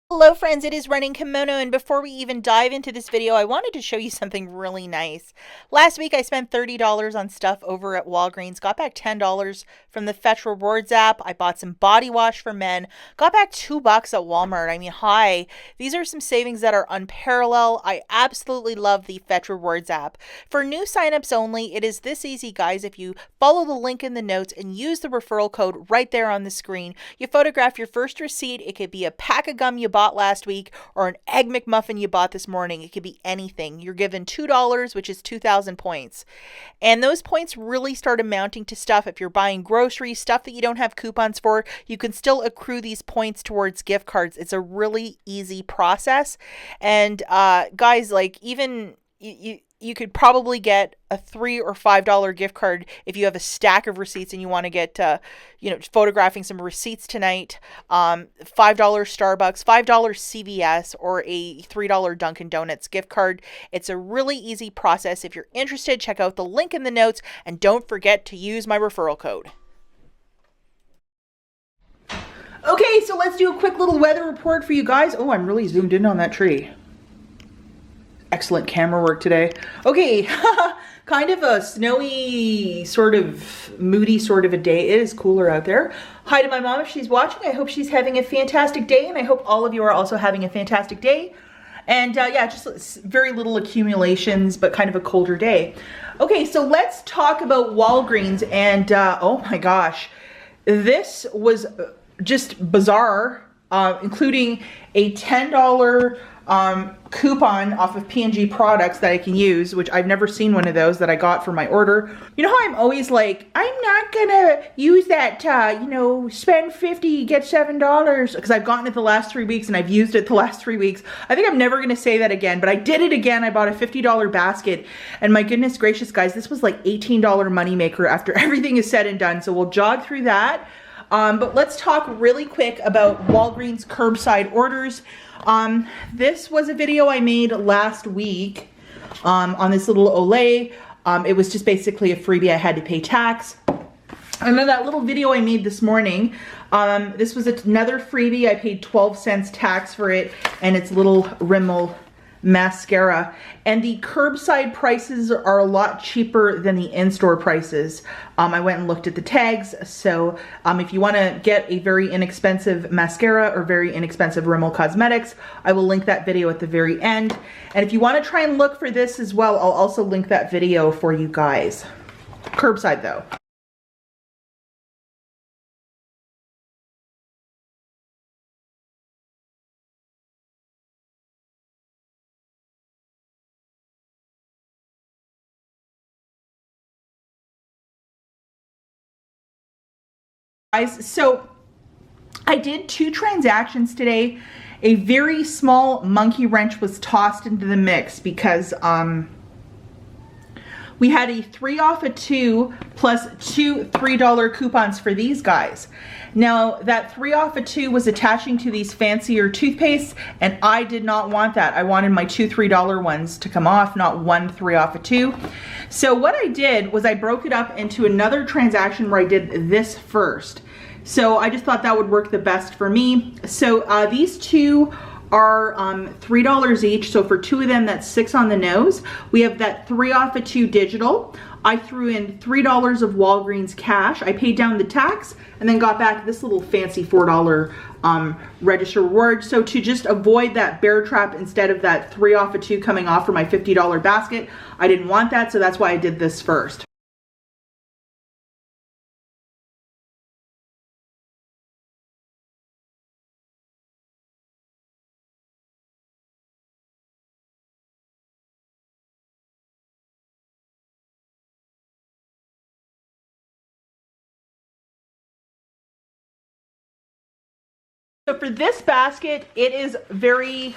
Hello friends, it is Running Kimono, and before we even dive into this video, I wanted to show you something really nice. Last week I spent $30 on stuff over at Walgreens, got back $10 from the Fetch Rewards app. I bought some body wash for men, got back $2 at Walmart. I mean, hi, these are some savings that are unparalleled. I absolutely love the Fetch Rewards app. For new signups only, it is this easy, guys. If you follow the link in the notes and use the referral code right there on the screen, you photograph your first receipt. It could be a pack of gum you bought last week or an egg McMuffin you bought this morning. It could be anything. You're given $2, which is 2,000 points. And those points really start amounting to stuff. If you're buying groceries, stuff that you don't have coupons for, you can still accrue these points towards gift cards. It's a really easy process. And guys, like even you could probably get a $3 or $5 gift card if you have a stack of receipts and you want to get, photographing some receipts tonight. $5 Starbucks, $5 CVS, or a $3 Dunkin' Donuts gift card. It's a really easy process. If you're interested, check out the link in the notes and don't forget to use my referral code. Okay, so let's do a quick little weather report for you guys. Oh, I'm really zoomed in on that tree. Excellent camera work today. Okay, kind of a snowy, sort of moody sort of a day. It is cooler out there. Hi to my mom if she's watching. I hope she's having a fantastic day, and I hope all of you are also having a fantastic day. And yeah, just very little accumulations, but kind of a colder day. Okay, so let's talk about Walgreens, and oh my gosh, this was just bizarre, including a $10 coupon off of P&G products that I can use, which I've never seen one of those that I got for my order. You know how I'm always like, I'm not gonna use that, spend 50, get $7, because I've gotten it the last 3 weeks and I've used it the last 3 weeks. I think I'm never gonna say that again, but I did it again. I bought a $50 basket, and my goodness gracious, guys, this was like $18 moneymaker after everything is said and done. So we'll jog through that. But let's talk really quick about Walgreens curbside orders. This was a video I made last week on this little Olay. It was just basically a freebie. I had to pay tax. And then that little video I made this morning, this was another freebie. I paid 12 cents tax for it, and it's little Rimmel mascara. And the curbside prices are a lot cheaper than the in-store prices. I went and looked at the tags. So if you want to get a very inexpensive mascara or very inexpensive Rimmel cosmetics, I will link that video at the very end. And if you want to try and look for this as well, I'll also link that video for you guys. Curbside though. Guys, so I did 2 transactions today. A very small monkey wrench was tossed into the mix because we had a 3 off of 2 plus 2 $3 coupons for these guys. Now that 3 off of 2 was attaching to these fancier toothpastes, and I did not want that. I wanted my 2 $3 ones to come off, not 1 3 off of 2. So what I did was I broke it up into another transaction where I did this first. So I just thought that would work the best for me. So these two are $3 each. So for 2 of them, that's 6 on the nose. We have that 3 off of 2 digital. I threw in $3 of Walgreens cash. I paid down the tax and then got back this little fancy $4 register reward. So to just avoid that bear trap, instead of that 3 off of 2 coming off for my $50 basket, I didn't want that. So that's why I did this first. So for this basket, it is very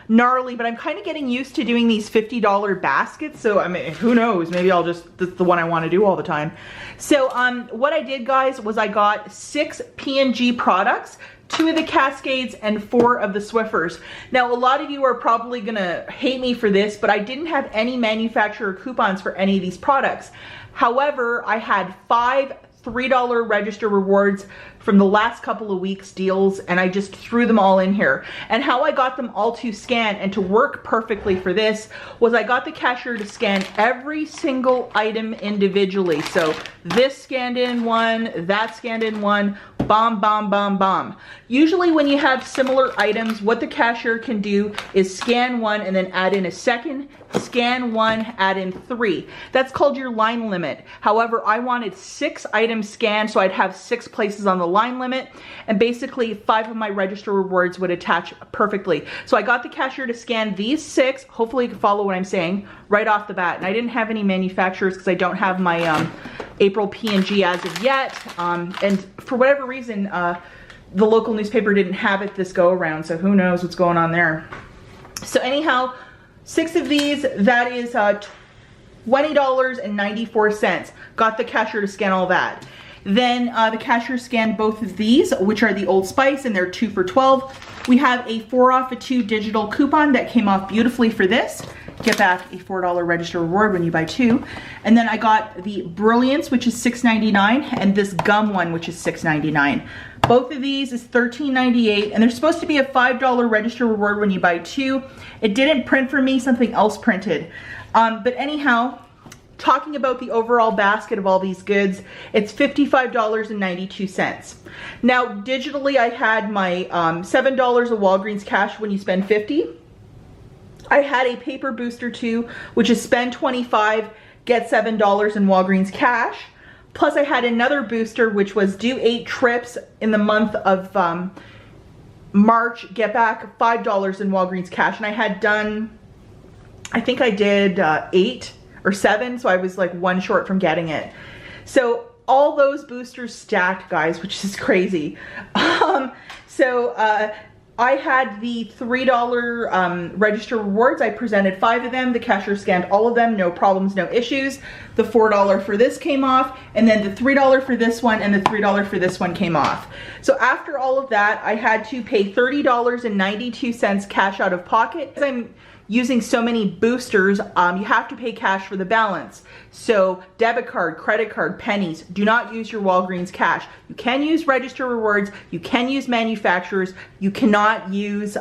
gnarly, but I'm kind of getting used to doing these $50 baskets. So I mean, who knows, maybe I'll just, that's the one I want to do all the time. So what I did, guys, was I got 6 P&G products, 2 of the Cascades and 4 of the Swiffers. Now, a lot of you are probably gonna hate me for this, but I didn't have any manufacturer coupons for any of these products. However, I had 5 $3 register rewards from the last couple of weeks deals, and I just threw them all in here. And how I got them all to scan and to work perfectly for this was I got the cashier to scan every single item individually. So this scanned in one, that scanned in one, bomb, bomb, bomb, bomb. Usually when you have similar items, what the cashier can do is scan one and then add in a second, scan one, add in 3. That's called your line limit. However, I wanted 6 items scanned, so I'd have 6 places on the line limit, and basically 5 of my register rewards would attach perfectly. So I got the cashier to scan these 6, hopefully you can follow what I'm saying, right off the bat. And I didn't have any manufacturers because I don't have my April P&G as of yet, and for whatever reason, the local newspaper didn't have it this go around, so who knows what's going on there. So anyhow, 6 of these, that is $20.94. Got the cashier to scan all that. Then the cashier scanned both of these, which are the Old Spice, and they're 2 for $12. We have a 4 off a 2 digital coupon that came off beautifully for this. Get back a $4 register reward when you buy 2. And then I got the Brilliance, which is $6.99, and this gum one, which is $6.99. Both of these is $13.98, and there's supposed to be a $5 register reward when you buy 2. It didn't print for me, something else printed. But anyhow, talking about the overall basket of all these goods, it's $55.92. Now, digitally, I had my $7 of Walgreens cash when you spend $50. I had a paper booster too, which is spend $25, get $7 in Walgreens cash. Plus I had another booster, which was do 8 trips in the month of March, get back $5 in Walgreens cash. And I had done, I think I did 8 or 7, so I was like 1 short from getting it. So all those boosters stacked, guys, which is crazy. I had the $3 register rewards. I presented 5 of them. The cashier scanned all of them, no problems, no issues. The $4 for this came off, and then the $3 for this one and the $3 for this one came off. So after all of that, I had to pay $30.92 cash out of pocket. As I'm using so many boosters, you have to pay cash for the balance. So debit card, credit card, pennies, do not use your Walgreens cash. You can use register rewards, you can use manufacturers, you cannot use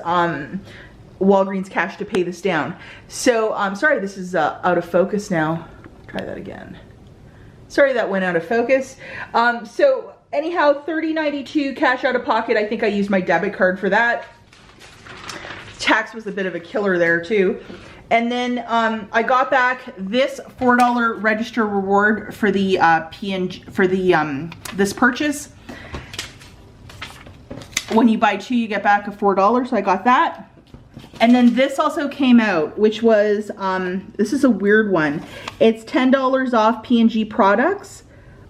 Walgreens cash to pay this down. So I'm sorry, this is out of focus now. Try that again. Sorry, that went out of focus. So anyhow, $30.92 cash out of pocket. I think I used my debit card for that. Tax was a bit of a killer there too. And then I got back this $4 register reward for the this purchase. When you buy 2, you get back a $4, so I got that. And then this also came out, which was, this is a weird one. It's $10 off P&G products,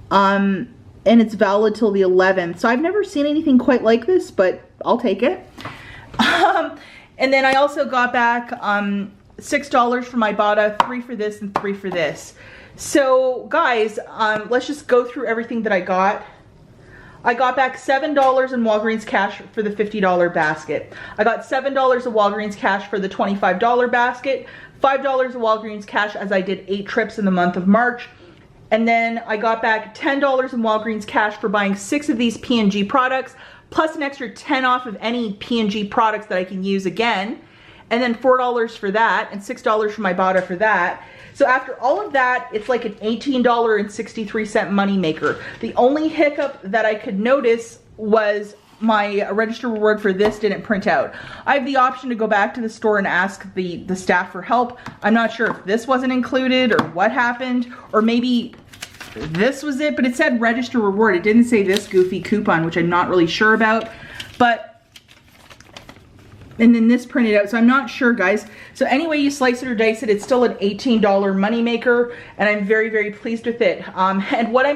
and it's valid till the 11th. So I've never seen anything quite like this, but I'll take it. And then I also got back $6 for my IBOTTA, 3 for this and 3 for this. So guys, let's just go through everything that I got. I got back $7 in Walgreens cash for the $50 basket. I got $7 of Walgreens cash for the $25 basket, $5 of Walgreens cash as I did 8 trips in the month of March. And then I got back $10 in Walgreens cash for buying 6 of these P&G products, plus an extra 10 off of any P&G products that I can use again. And then $4 for that, and $6 for my IBOTTA for that. So after all of that, it's like an $18.63 money maker. The only hiccup that I could notice was my register reward for this didn't print out. I have the option to go back to the store and ask the staff for help. I'm not sure if this wasn't included or what happened, or maybe this was it, but it said register reward. It didn't say this goofy coupon, which I'm not really sure about. And then this printed out, so I'm not sure, guys. So anyway you slice it or dice it, it's still an $18 moneymaker, and I'm very, very pleased with it. And what I'm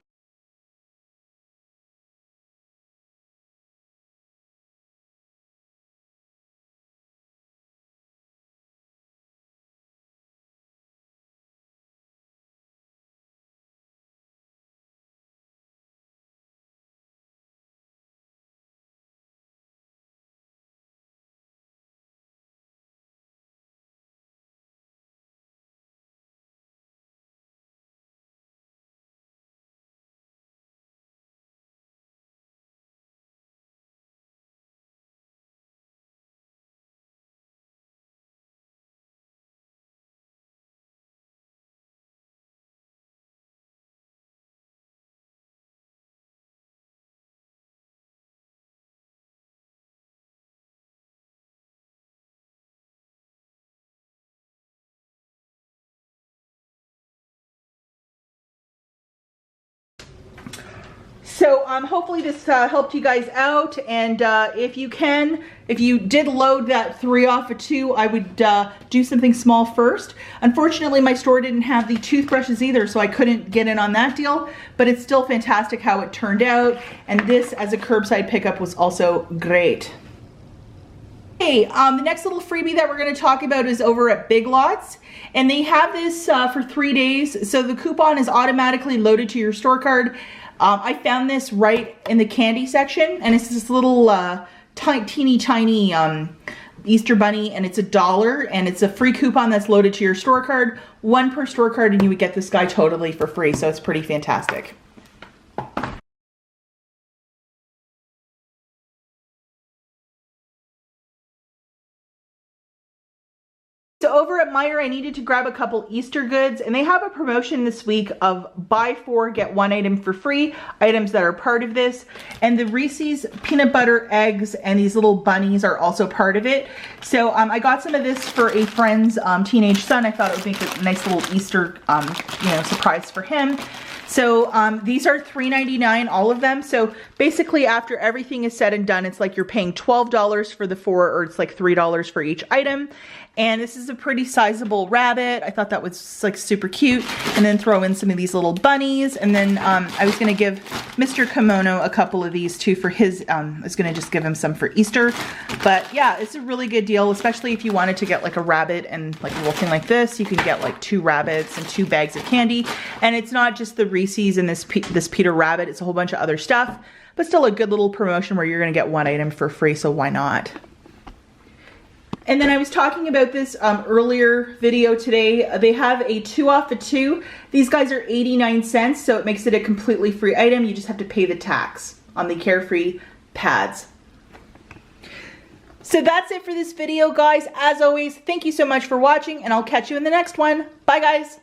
So hopefully this helped you guys out, and if you did load that 3 off of 2, I would do something small first. Unfortunately, my store didn't have the toothbrushes either, so I couldn't get in on that deal, but it's still fantastic how it turned out, and this as a curbside pickup was also great. Okay, the next little freebie that we're going to talk about is over at Big Lots, and they have this for 3 days, so the coupon is automatically loaded to your store card. I found this right in the candy section, and it's this little teeny tiny Easter bunny, and it's $1, and it's a free coupon that's loaded to your store card, 1 per store card, and you would get this guy totally for free, so it's pretty fantastic. So over at Meijer, I needed to grab a couple Easter goods, and they have a promotion this week of buy 4, get 1 item for free, items that are part of this. And the Reese's peanut butter eggs and these little bunnies are also part of it. So I got some of this for a friend's teenage son. I thought it would make a nice little Easter surprise for him. So these are $3.99, all of them. So basically after everything is said and done, it's like you're paying $12 for the 4, or it's like $3 for each item. And this is a pretty sizable rabbit. I thought that was like super cute. And then throw in some of these little bunnies. And then I was gonna give Mr. Kimono a couple of these too for his, I was gonna just give him some for Easter. But yeah, it's a really good deal, especially if you wanted to get like a rabbit and like a little thing like this. You can get like 2 rabbits and 2 bags of candy. And it's not just the Reese's and this Peter Rabbit, it's a whole bunch of other stuff. But still a good little promotion where you're gonna get 1 item for free, so why not? And then I was talking about this earlier video today. They have a 2 off of 2. These guys are 89 cents, so it makes it a completely free item. You just have to pay the tax on the Carefree pads. So that's it for this video, guys. As always, thank you so much for watching, and I'll catch you in the next one. Bye, guys.